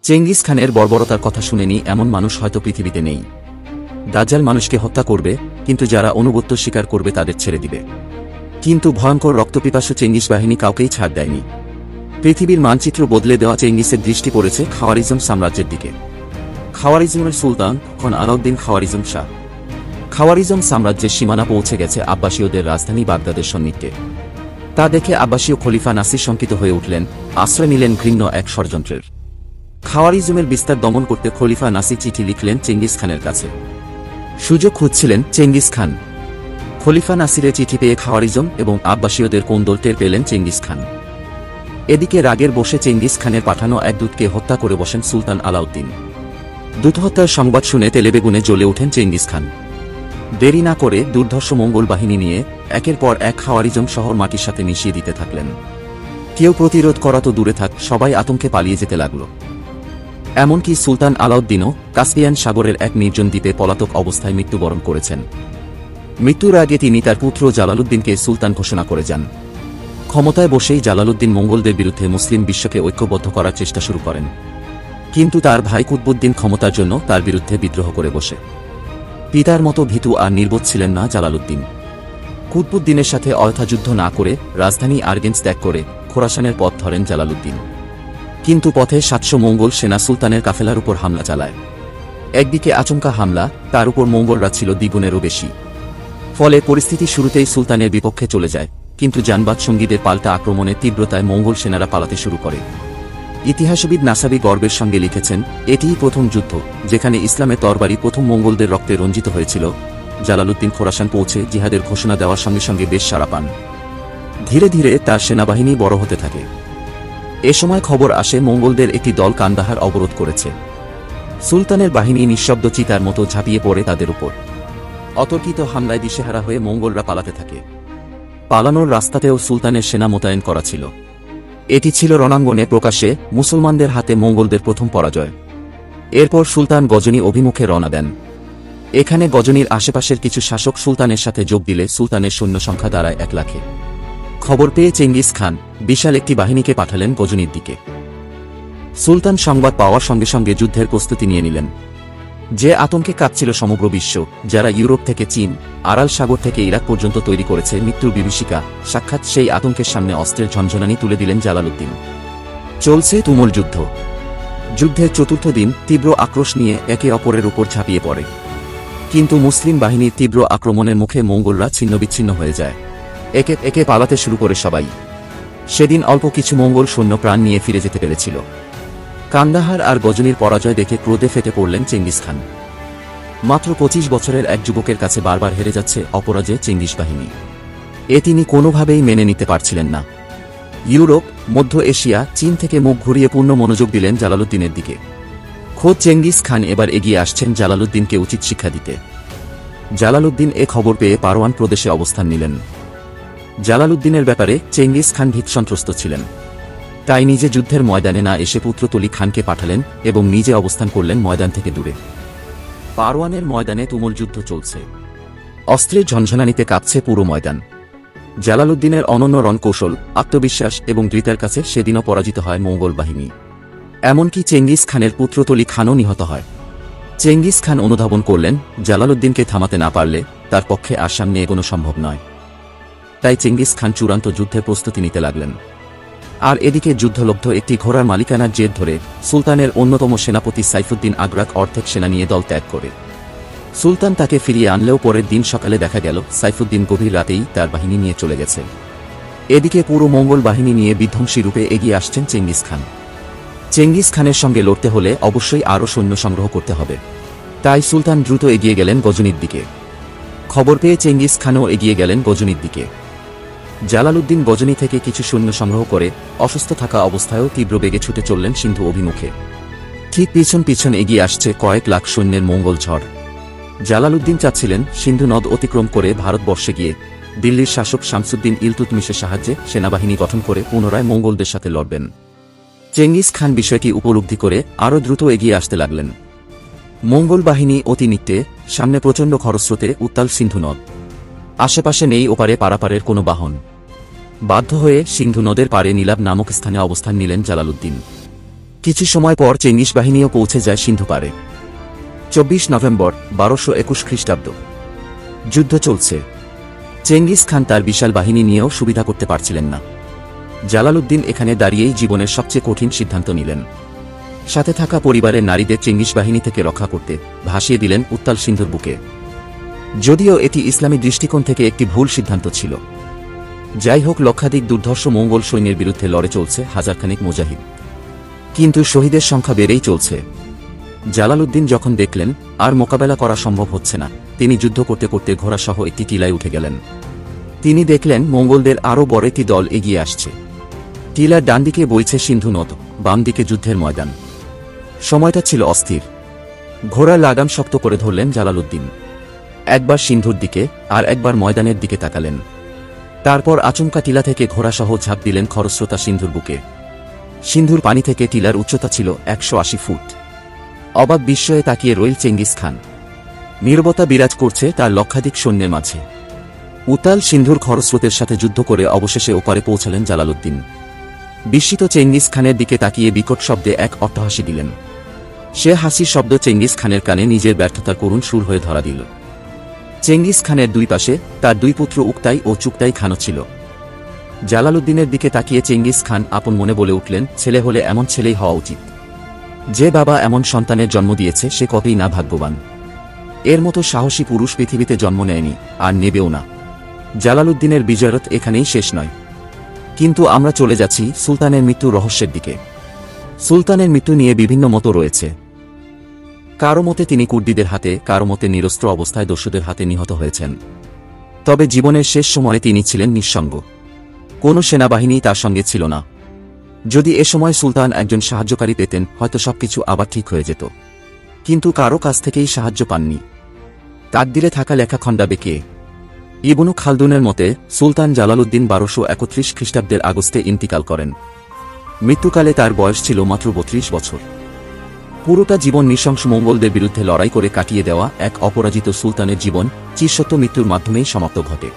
Genghis খানের বর্বরতার কথা শুনেনি এমন মানুষ হয়তো পৃথিবীতে নেই। দাজ্জাল মানুষকে হত্যা করবে, কিন্তু যারা অনুগত্য স্বীকার করবে তাদের ছেড়ে দিবে। কিন্তু ভয়ঙ্কর রক্তপিপাসু চেঙ্গিস বাহিনী কাউকেই ছাড় দেয়নি। পৃথিবীর মানচিত্র বদলে দেওয়া চেঙ্গিসের দৃষ্টি পড়েছে খাওয়ারিজম সাম্রাজ্যের দিকে। খাওয়ারিজমের সুলতান তখন আলাউদ্দিন খাওয়ারিজম শাহ। খাওয়ারিজম সাম্রাজ্যের সীমানা পৌঁছে গেছে আব্বাসীয়দের রাজধানী বাগদাদের সন্নিকটে। তা দেখে আব্বাসীয় খলিফা নাসির শঙ্কিত হয়ে উঠলেন, আশ্রয় নিলেন ঘৃণ্য এক ষড়যন্ত্রের। খাওয়ারিজমের বিস্তার দমন করতে খলিফা নাসির চিঠি লিখলেন চেঙ্গিস খানের কাছে। সুযোগ খুঁজছিলেন চেঙ্গিস খান। খলিফা নাসিরের চিঠি পেয়ে খাওয়ারিজম এবং আব্বাসীয়দের কোন্দল টের পেলেন চেঙ্গিস খান। এদিকে রাগের বসে চেঙ্গিস খানের পাঠানো এক দূতকে হত্যা করে বসেন সুলতান আলাউদ্দিন। দূত হত্যার সংবাদ শুনে তেলেবেগুনে জ্বলে ওঠেন চেঙ্গিস খান। দেরি না করে দুর্ধর্ষ মঙ্গল বাহিনী নিয়ে একের পর এক খাওয়ারিজম শহর মাটির সাথে মিশিয়ে দিতে থাকলেন। কেউ প্রতিরোধ করা তো দূরে থাক, সবাই আতঙ্কে পালিয়ে যেতে লাগল। এমনকি সুলতান আলাউদ্দিনও কাস্পিয়ান সাগরের এক নির্জন দ্বীপে পলাতক অবস্থায় মৃত্যুবরণ করেছেন। মৃত্যুর আগে তিনি তার পুত্র জালালউদ্দিনকে সুলতান ঘোষণা করে যান। ক্ষমতায় বসেই জালালউদ্দিন মঙ্গলদের বিরুদ্ধে মুসলিম বিশ্বকে ঐক্যবদ্ধ করার চেষ্টা শুরু করেন। কিন্তু তার ভাই কুতবুদ্দিন ক্ষমতার জন্য তার বিরুদ্ধে বিদ্রোহ করে বসে। পিতার মতো ভীতু আর নির্বোধ ছিলেন না জালালউদ্দিন। কুতবুদ্দিনের সাথে অযথা যুদ্ধ না করে রাজধানী আরগেন্স ত্যাগ করে খোরাসানের পথ ধরেন জালালউদ্দিন। কিন্তু পথে ৭০০ মঙ্গল সেনা সুলতানের কাফেলার উপর হামলা চালায়। একদিকে আচমকা হামলা, তার উপর মঙ্গলরা ছিল দ্বিগুণেরও বেশি। ফলে পরিস্থিতি শুরুতেই সুলতানের বিপক্ষে চলে যায়, কিন্তু জানবাদ সঙ্গীদের পাল্টা আক্রমণের তীব্রতায় মঙ্গল সেনারা পালাতে শুরু করে। ইতিহাসবিদ নাসাবি গর্বের সঙ্গে লিখেছেন, এটিই প্রথম যুদ্ধ যেখানে ইসলামের তরবারি প্রথম মঙ্গলদের রক্তে রঞ্জিত হয়েছিল। জালালউদ্দিন খোরাসান পৌঁছে জিহাদের ঘোষণা দেওয়ার সঙ্গে সঙ্গে বেশ সাড়া পান। ধীরে ধীরে তার সেনাবাহিনী বড় হতে থাকে। এ সময় খবর আসে মঙ্গলদের একটি দল কান্দাহার অবরোধ করেছে। সুলতানের বাহিনী নিঃশব্দ চিতার মতো ঝাঁপিয়ে পড়ে তাদের উপর। অতর্কিত হামলায় দিশেহারা হয়ে মঙ্গলরা পালাতে থাকে। পালানোর রাস্তাতেও সুলতানের সেনা মোতায়েন করা ছিল। এটি ছিল রণাঙ্গনে প্রকাশ্যে মুসলমানদের হাতে মঙ্গলদের প্রথম পরাজয়। এরপর সুলতান গজনী অভিমুখে রওনা দেন। এখানে গজনীর আশেপাশের কিছু শাসক সুলতানের সাথে যোগ দিলে সুলতানের সৈন্য সংখ্যা দাঁড়ায় ১ লাখে। খবর পেয়ে চেঙ্গিস খান বিশাল একটি বাহিনীকে পাঠালেন গজনীর দিকে। সুলতান সংবাদ পাওয়ার সঙ্গে সঙ্গে যুদ্ধের প্রস্তুতি নিয়ে নিলেন। যে আতঙ্কে কাঁপছিল সমগ্র বিশ্ব, যারা ইউরোপ থেকে চীন, আরাল সাগর থেকে ইরাক পর্যন্ত তৈরি করেছে মৃত্যুর বিভীষিকা, সাক্ষাৎ সেই আতঙ্কের সামনে অস্ত্রের ঝনঝনানি তুলে দিলেন জালালউদ্দিন। চলছে তুমুল যুদ্ধ। যুদ্ধের চতুর্থ দিন তীব্র আক্রোশ নিয়ে একে অপরের উপর ঝাঁপিয়ে পড়ে। কিন্তু মুসলিম বাহিনীর তীব্র আক্রমণের মুখে মঙ্গলরা ছিন্নবিচ্ছিন্ন হয়ে যায়। একে একে পালাতে শুরু করে সবাই। সেদিন অল্প কিছু মঙ্গল সৈন্য প্রাণ নিয়ে ফিরে যেতে পেরেছিল। কান্দাহার আর গজনীর পরাজয় দেখে ক্রোধে ফেটে পড়লেন চেঙ্গিস খান। মাত্র ২৫ বছরের এক যুবকের কাছে বারবার হেরে যাচ্ছে অপরাজেয় চেঙ্গিস বাহিনী। এ তিনি কোনোভাবেই মেনে নিতে পারছিলেন না। ইউরোপ, মধ্য এশিয়া, চীন থেকে মুখ ঘুরিয়ে পূর্ণ মনোযোগ দিলেন জালালউদ্দিনের দিকে। খোদ চেঙ্গিস খান এবার এগিয়ে আসছেন জালালউদ্দিনকে উচিত শিক্ষা দিতে। জালালউদ্দিন এ খবর পেয়ে পারওয়ান প্রদেশে অবস্থান নিলেন। জালালউদ্দিনের ব্যাপারে চেঙ্গিস খান ভীতসন্ত্রস্ত ছিলেন। তাই নিজে যুদ্ধের ময়দানে না এসে পুত্রতলী খানকে পাঠালেন এবং নিজে অবস্থান করলেন ময়দান থেকে দূরে। পারওয়ানের ময়দানে তুমুল যুদ্ধ চলছে। অস্ত্রের ঝনঝনানিতে কাঁপছে পুরো ময়দান। জালালউদ্দিনের অনন্য রণকৌশল, আত্মবিশ্বাস এবং দৃঢ়তার কাছে সেদিনও পরাজিত হয় মঙ্গল বাহিনী। এমনকি চেঙ্গিস খানের পুত্রতলী খানও নিহত হয়। চেঙ্গিস খান অনুধাবন করলেন, জালালউদ্দিনকে থামাতে না পারলে তার পক্ষে আর সামনে এগোনো সম্ভব নয়। তাই চেঙ্গিস খান চূড়ান্ত যুদ্ধের প্রস্তুতি নিতে লাগলেন। আর এদিকে যুদ্ধলব্ধ একটি ঘোড়ার মালিকানার জেদ ধরে সুলতানের অন্যতম সেনাপতি সাইফুদ্দিন আগ্রাক অর্ধেক সেনা নিয়ে দল ত্যাগ করে। সুলতান তাকে ফিরিয়ে আনলেও পরের দিন সকালে দেখা গেল সাইফুদ্দিন গভীর রাতেই তার বাহিনী নিয়ে চলে গেছে। এদিকে পুরো মঙ্গল বাহিনী নিয়ে বিধ্বংসী রূপে এগিয়ে আসছেন চেঙ্গিস খান। চেঙ্গিস খানের সঙ্গে লড়তে হলে অবশ্যই আরও সৈন্য সংগ্রহ করতে হবে। তাই সুলতান দ্রুত এগিয়ে গেলেন গজনীর দিকে। খবর পেয়ে চেঙ্গিস খানও এগিয়ে গেলেন গজনীর দিকে। জালালউদ্দিন গজনী থেকে কিছু সৈন্য সংগ্রহ করে অসুস্থ থাকা অবস্থায়ও তীব্র বেগে ছুটে চললেন সিন্ধু অভিমুখে। ঠিক পিছন পিছন এগিয়ে আসছে কয়েক লাখ সৈন্যের মঙ্গল ঝড়। জালালউদ্দিন চাচ্ছিলেন সিন্ধু নদ অতিক্রম করে ভারতবর্ষে গিয়ে দিল্লির শাসক শামসুদ্দিন ইলতুৎমিশের সাহায্যে সেনাবাহিনী গঠন করে পুনরায় মঙ্গলদের সাথে লড়বেন। চেঙ্গিস খান বিষয়টি উপলব্ধি করে আরও দ্রুত এগিয়ে আসতে লাগলেন। মঙ্গল বাহিনী অতি নিত্যে, সামনে প্রচণ্ড খরস্রোতে উত্তাল সিন্ধু নদ। আশেপাশে নেই ওপারে পারাপারের কোনো বাহন। বাধ্য হয়ে সিন্ধু নদের পাড়ে নীলাব নামক স্থানে অবস্থান নিলেন জালালউদ্দিন। কিছু সময় পর চেঙ্গিস বাহিনীও পৌঁছে যায় সিন্ধু পারে। 24 নভেম্বর 1221 খ্রিস্টাব্দ। যুদ্ধ চলছে। চেঙ্গিস খান তার বিশাল বাহিনী নিয়েও সুবিধা করতে পারছিলেন না। জালালউদ্দিন এখানে দাঁড়িয়েই জীবনের সবচেয়ে কঠিন সিদ্ধান্ত নিলেন। সাথে থাকা পরিবারের নারীদের চেঙ্গিস বাহিনী থেকে রক্ষা করতে ভাসিয়ে দিলেন উত্তাল সিন্ধুর বুকে। যদিও এটি ইসলামী দৃষ্টিকোণ থেকে একটি ভুল সিদ্ধান্ত ছিল। যাই হোক, লক্ষাধিক দুর্ধর্ষ মঙ্গল সৈন্যের বিরুদ্ধে লড়ে চলছে হাজারখানেক মুজাহিদ, কিন্তু শহীদের সংখ্যা বেড়েই চলছে। জালালউদ্দিন যখন দেখলেন আর মোকাবেলা করা সম্ভব হচ্ছে না, তিনি যুদ্ধ করতে করতে ঘোড়াসহ একটি টিলায় উঠে গেলেন। তিনি দেখলেন মঙ্গলদের আরও বড় একটি দল এগিয়ে আসছে। টিলার ডান দিকে বইছে সিন্ধু নদ, বাম দিকে যুদ্ধের ময়দান। সময়টা ছিল অস্থির। ঘোড়ার লাগাম শক্ত করে ধরলেন জালালউদ্দিন। একবার সিন্ধুর দিকে আর একবার ময়দানের দিকে তাকালেন। তারপর আচমকা টিলা থেকে ঘোড়াসহ ঝাঁপ দিলেন খরস্রোতা সিন্ধুর বুকে। সিন্ধুর পানি থেকে টিলার উচ্চতা ছিল 180 ফুট। অবাক বিস্ময়ে তাকিয়ে রইল চেঙ্গিস খান। নীরবতা বিরাজ করছে তার লক্ষাধিক সৈন্যের মাঝে। উতাল সিন্ধুর খরস্রোতের সাথে যুদ্ধ করে অবশেষে ওপারে পৌঁছালেন জালালউদ্দিন। বিস্মিত চেঙ্গিস খানের দিকে তাকিয়ে বিকট শব্দে এক অট্টহাসি দিলেন। সে হাসির শব্দ চেঙ্গিস খানের কানে নিজের ব্যর্থতার করুণ সুর হয়ে ধরা দিল। চেঙ্গিস খানের দুই পাশে তার দুই পুত্র উকতাই ও চুকতাই খানও ছিল। জালালউদ্দিনের দিকে তাকিয়ে চেঙ্গিস খান আপন মনে বলে উঠলেন, ছেলে হলে এমন ছেলেই হওয়া উচিত। যে বাবা এমন সন্তানের জন্ম দিয়েছে সে কতই না ভাগ্যবান। এর মতো সাহসী পুরুষ পৃথিবীতে জন্ম নেয়নি, আর নেবেও না। জালালউদ্দিনের বিজয়রথ এখানেই শেষ নয়, কিন্তু আমরা চলে যাচ্ছি সুলতানের মৃত্যুর রহস্যের দিকে। সুলতানের মৃত্যু নিয়ে বিভিন্ন মত রয়েছে। কারো মতে তিনি কুর্দিদের হাতে, কারো মতে নিরস্ত্র অবস্থায় দস্যুদের হাতে নিহত হয়েছেন। তবে জীবনের শেষ সময়ে তিনি ছিলেন নিঃসঙ্গ। কোনো সেনাবাহিনী তার সঙ্গে ছিল না। যদি এ সময় সুলতান একজন সাহায্যকারী পেতেন, হয়তো সবকিছু আবার ঠিক হয়ে যেত। কিন্তু কারো কাছ থেকেই সাহায্য পাননি। তাকদিরে থাকা লেখা খণ্ডাবে কে? ইবনু খালদুনের মতে সুলতান জালালউদ্দিন 1231 খ্রিস্টাব্দের আগস্টে ইন্তিকাল করেন। মৃত্যুকালে তার বয়স ছিল মাত্র 32 বছর। পুরোটা জীবন নৃশংস মঙ্গলদের বিরুদ্ধে লড়াই করে কাটিয়ে দেওয়া এক অপরাজিত সুলতানের জীবন চিরসত্য মৃত্যুর মাধ্যমেই সমাপ্ত ঘটে।